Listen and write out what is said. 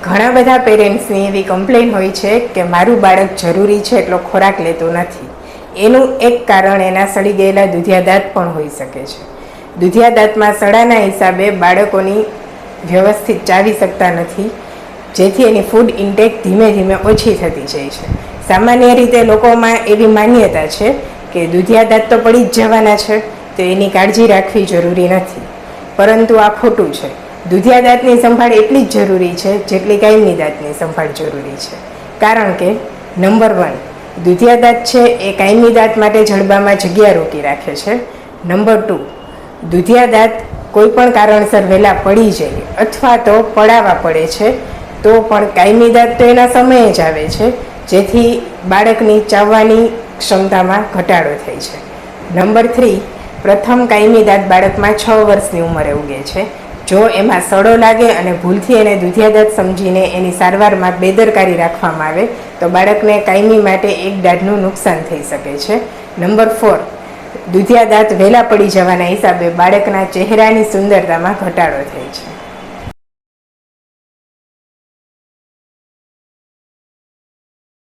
ઘણા બધા પેરેન્ટ્સની એવી કમ્પ્લેન હોય છે કે મારું બાળક જરૂરી છે એટલો ખોરાક લેતું નથી. એનું એક કારણ એના સડી ગયેલા દૂધિયા દાંત પણ હોઈ શકે છે. દૂધિયા દાંતમાં સડાના હિસાબે બાળકોની વ્યવસ્થિત ચાવી શકતા નથી, જેથી એની ફૂડ ઇન્ટેક ધીમે ધીમે ઓછી થતી જાય છે. સામાન્ય રીતે લોકોમાં એવી માન્યતા છે કે દૂધિયા દાંત તો પડી જ જવાના છે, તો એની કાળજી રાખવી જરૂરી નથી, પરંતુ આ ખોટું છે. દૂધિયા દાંતની સંભાળ એટલી જ જરૂરી છે જેટલી કાયમી દાંતની સંભાળ જરૂરી છે. કારણ કે નંબર 1, દૂધિયા દાંત છે એ કાયમી દાંત માટે જડબામાં જગ્યા રોકી રાખે છે. નંબર 2, દૂધિયા દાંત કોઈ પણ કારણસર વહેલા પડી જાય અથવા તો પડાવવા પડે છે તો પણ કાયમી દાંત તો એના સમયે જ આવે છે, જેથી બાળકની ચાવવાની ક્ષમતામાં ઘટાડો થાય છે. નંબર 3, પ્રથમ કાયમી દાંત બાળકમાં 6 વર્ષની ઉંમરે ઉગે છે. જો એમાં સડો લાગે અને ભૂલથી એને દૂધિયા દાંત સમજીને એની સારવારમાં બેદરકારી રાખવામાં આવે તો બાળકને કાયમી માટે એક દાંતનું નુકસાન થઈ શકે છે. નંબર 4, દૂધિયા દાંત વહેલા પડી જવાના હિસાબે બાળકના ચહેરાની સુંદરતામાં ઘટાડો થાય છે.